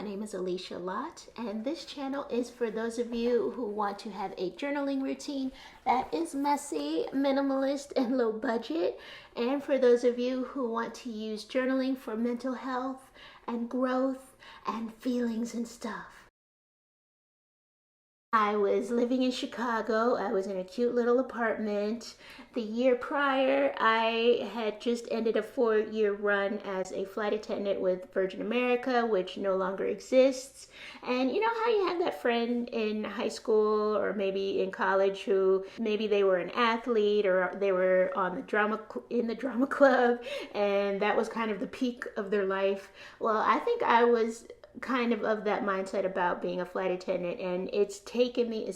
My name is Alicia Lott, and this channel is for those of you who want to have a journaling routine that is messy, minimalist, and low budget, and for those of you who want to use journaling for mental health and growth and feelings and stuff. I was living in Chicago. I was in a cute little apartment. The year prior, I had just ended a 4-year run as a flight attendant with Virgin America, which no longer exists. And you know how you have that friend in high school or maybe in college who maybe they were an athlete or they were on in the drama club, and that was kind of the peak of their life. Well, I think I was kind of that mindset about being a flight attendant, and it's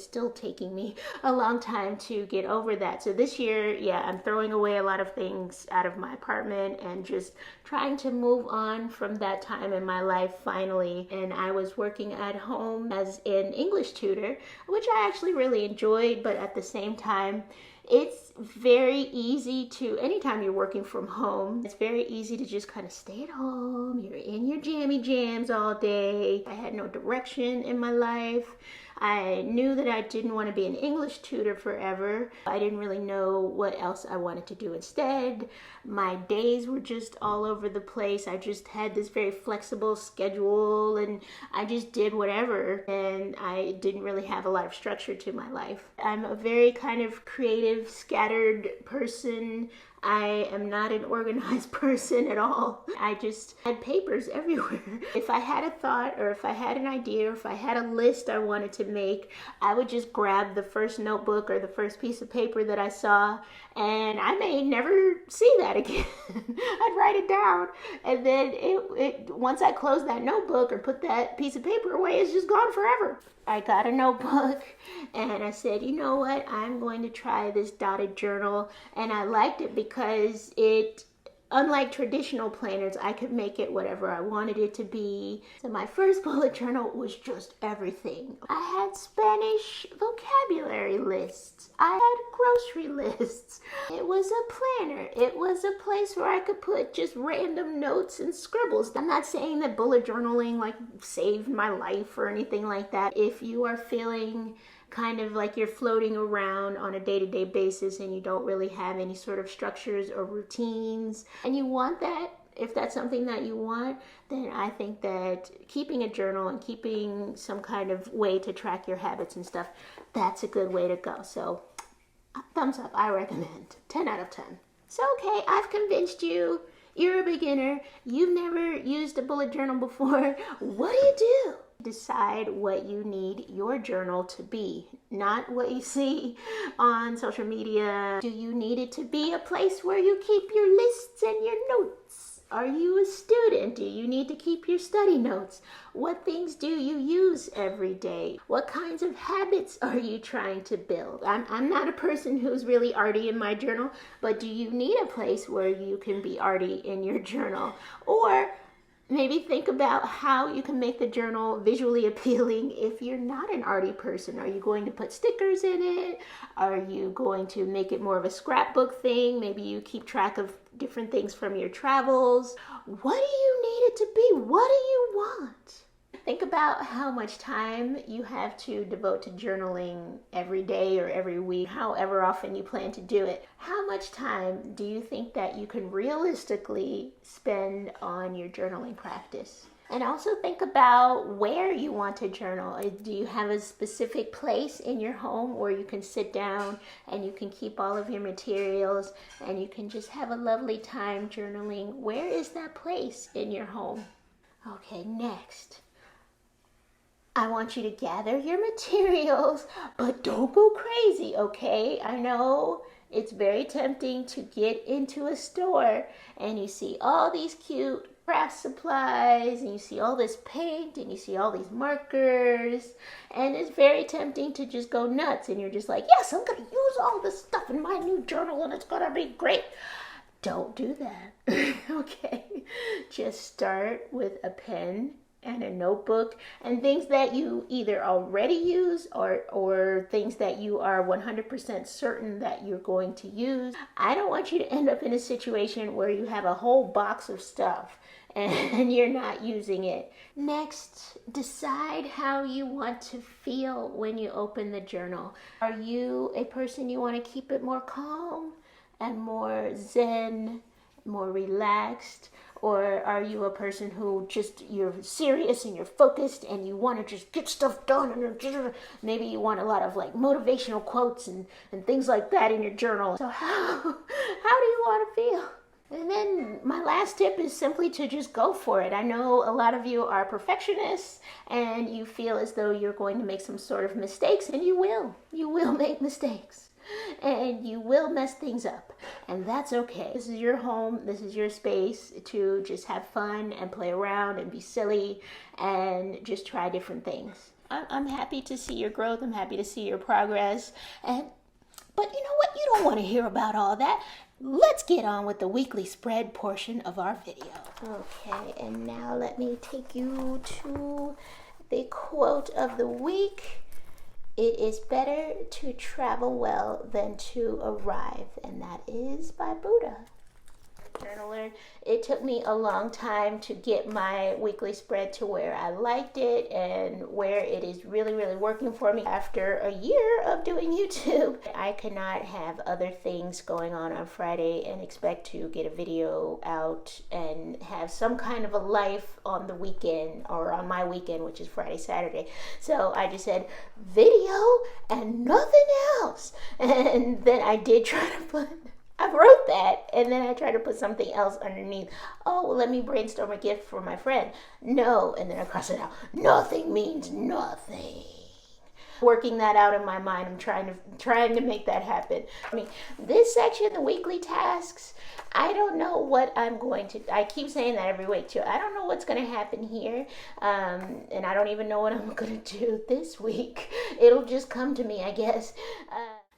still taking me a long time to get over that. So this year, I'm throwing away a lot of things out of my apartment and just trying to move on from that time in my life finally. And I was working at home as an English tutor, which I actually really enjoyed, but at the same time, it's very easy to, anytime you're working from home, it's very easy to just kind of stay at home. You're in your jammy jams all day. I had no direction in my life. I knew that I didn't want to be an English tutor forever. I didn't really know what else I wanted to do instead. My days were just all over the place. I just had this very flexible schedule and I just did whatever, and I didn't really have a lot of structure to my life. I'm a very kind of creative, scattered person. I am not an organized person at all. I just had papers everywhere. If I had a thought or if I had an idea or if I had a list I wanted to make, I would just grab the first notebook or the first piece of paper that I saw, and I may never see that again. I'd write it down, and then once I close that notebook or put that piece of paper away, it's just gone forever. I got a notebook and I said, you know what, I'm going to try this dotted journal. And I liked it because unlike traditional planners, I could make it whatever I wanted it to be. So my first bullet journal was just everything. I had Spanish vocabulary lists. I had grocery lists. It was a planner. It was a place where I could put just random notes and scribbles. I'm not saying that bullet journaling saved my life or anything like that. If you are feeling kind of like you're floating around on a day-to-day basis and you don't really have any sort of structures or routines, and you want that, if that's something that you want, then I think that keeping a journal and keeping some kind of way to track your habits and stuff, that's a good way to go. So thumbs up, I recommend. 10 out of 10. So okay, I've convinced you. You're a beginner. You've never used a bullet journal before. What do? Decide what you need your journal to be, not what you see on social media. Do you need it to be a place where you keep your lists and your notes? Are you a student? Do you need to keep your study notes? What things do you use every day? What kinds of habits are you trying to build? I'm not a person who's really arty in my journal, but do you need a place where you can be arty in your journal? Or maybe think about how you can make the journal visually appealing if you're not an arty person. Are you going to put stickers in it? Are you going to make it more of a scrapbook thing? Maybe you keep track of different things from your travels. What do you need it to be? What do you want? Think about how much time you have to devote to journaling every day or every week, however often you plan to do it. How much time do you think that you can realistically spend on your journaling practice? And also think about where you want to journal. Do you have a specific place in your home where you can sit down and you can keep all of your materials and you can just have a lovely time journaling? Where is that place in your home? Okay, next. I want you to gather your materials, but don't go crazy, okay? I know it's very tempting to get into a store and you see all these cute craft supplies and you see all this paint and you see all these markers, and it's very tempting to just go nuts and you're just like, yes, I'm going to use all this stuff in my new journal and it's going to be great. Don't do that, okay? Just start with a pen and a notebook and things that you either already use or things that you are 100% certain that you're going to use. I don't want you to end up in a situation where you have a whole box of stuff and you're not using it. Next, decide how you want to feel when you open the journal. Are you a person you want to keep it more calm and more zen, more relaxed? Or are you a person who just, you're serious and you're focused and you want to just get stuff done, and maybe you want a lot of like motivational quotes and things like that in your journal. So how do you want to feel? And then my last tip is simply to just go for it. I know a lot of you are perfectionists and you feel as though you're going to make some sort of mistakes, and you will. You will make mistakes. And you will mess things up, and that's okay. This is your home, this is your space to just have fun and play around and be silly and just try different things. I'm happy to see your growth, I'm happy to see your progress, but you know what? You don't want to hear about all that. Let's get on with the weekly spread portion of our video. Okay, and now let me take you to the quote of the week. It is better to travel well than to arrive, and that is by Buddha. Journaler. It took me a long time to get my weekly spread to where I liked it and where it is really, really working for me. After a year of doing YouTube, I cannot have other things going on Friday and expect to get a video out and have some kind of a life on the weekend, or on my weekend, which is Friday, Saturday. So I just said video and nothing else. And then I did try to I wrote that, and then I tried to put something else underneath. Oh, well, let me brainstorm a gift for my friend. No, and then I cross it out. Nothing means nothing. Working that out in my mind, I'm trying to make that happen. I mean, this section, the weekly tasks, I don't know what I'm going to. I keep saying that every week too. I don't know what's going to happen here, and I don't even know what I'm going to do this week. It'll just come to me, I guess.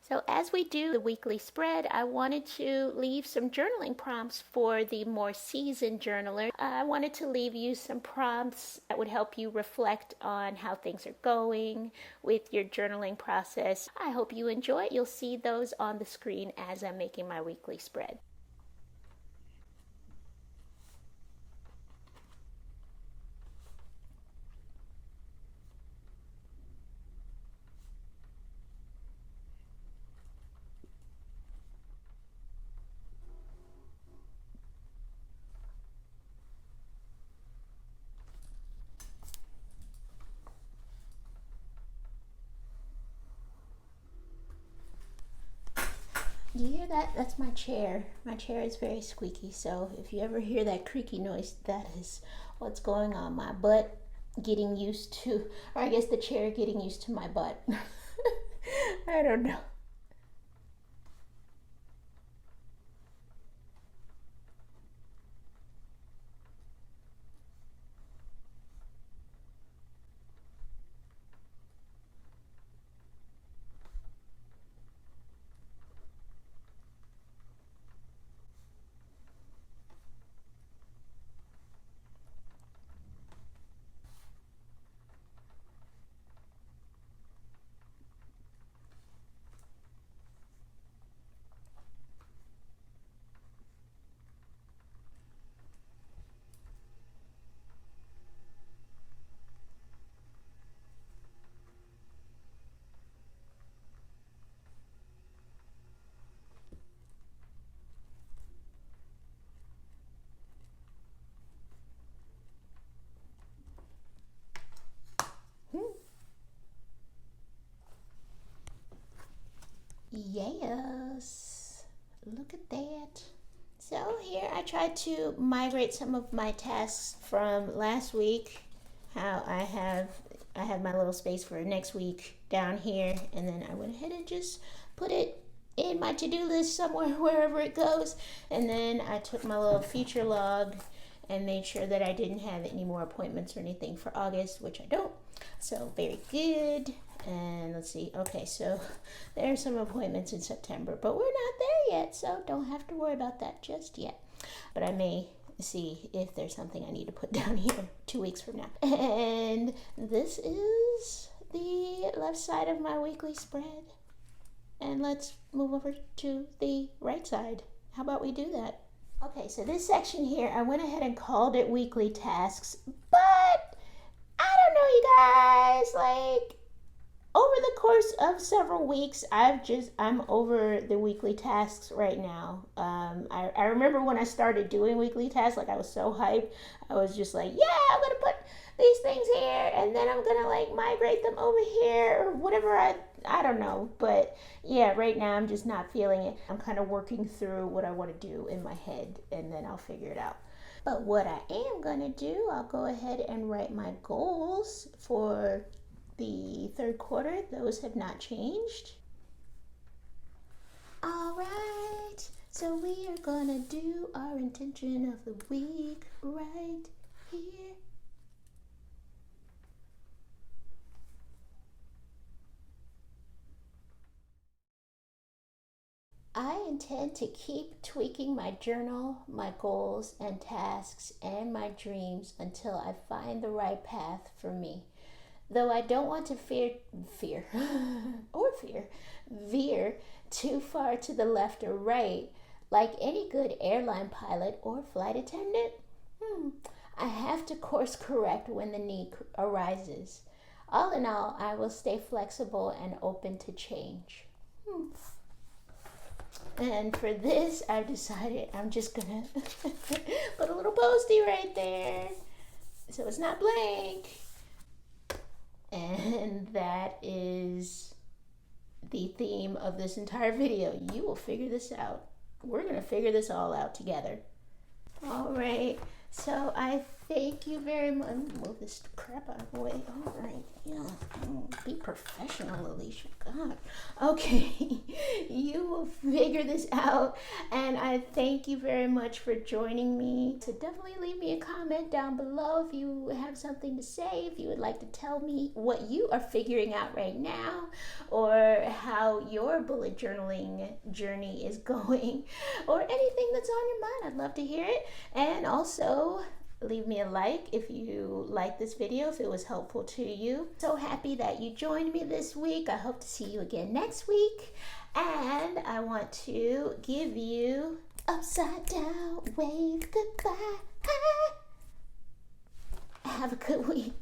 So as we do the weekly spread, I wanted to leave some journaling prompts for the more seasoned journaler. I wanted to leave you some prompts that would help you reflect on how things are going with your journaling process. I hope you enjoy it. You'll see those on the screen as I'm making my weekly spread. Do you hear that? That's my chair. My chair is very squeaky, so if you ever hear that creaky noise, that is what's going on. My butt getting used to, or I guess the chair getting used to my butt. I don't know. Yes, look at that. So here I tried to migrate some of my tasks from last week. How I have my little space for next week down here, and then I went ahead and just put it in my to-do list somewhere, wherever it goes. And then I took my little future log and made sure that I didn't have any more appointments or anything for August, which I don't. So very good. And let's see. Okay, so there are some appointments in September, but we're not there yet, so don't have to worry about that just yet. But I may see if there's something I need to put down here 2 weeks from now. And this is the left side of my weekly spread. And let's move over to the right side. How about we do that? Okay, so this section here, I went ahead and called it weekly tasks, but I don't know, you guys. Like, over the course of several weeks, I'm over the weekly tasks right now. I remember when I started doing weekly tasks, like I was so hyped. I was just like, yeah, I'm gonna put these things here, and then I'm gonna like migrate them over here or whatever. I don't know, but yeah, right now I'm just not feeling it. I'm kind of working through what I want to do in my head, and then I'll figure it out. But what I am going to do, I'll go ahead and write my goals for the third quarter. Those have not changed. All right, so we are going to do our intention of the week right here. I intend to keep tweaking my journal, my goals and tasks, and my dreams until I find the right path for me. Though I don't want to veer too far to the left or right, like any good airline pilot or flight attendant, I have to course correct when the need arises. All in all, I will stay flexible and open to change. And for this, I've decided I'm just gonna put a little postie right there so it's not blank. And that is the theme of this entire video. You will figure this out. We're gonna figure this all out together. All right, so I thank you very much. Move this crap out of the way. All right, yeah, be professional, Alicia. God. Okay, you will figure this out, and I thank you very much for joining me. So definitely leave me a comment down below if you have something to say, if you would like to tell me what you are figuring out right now, or how your bullet journaling journey is going, or anything that's on your mind. I'd love to hear it. And also, leave me a like if you like this video, if it was helpful to you. So happy that you joined me this week. I hope to see you again next week. And I want to give you upside down wave goodbye. Have a good week.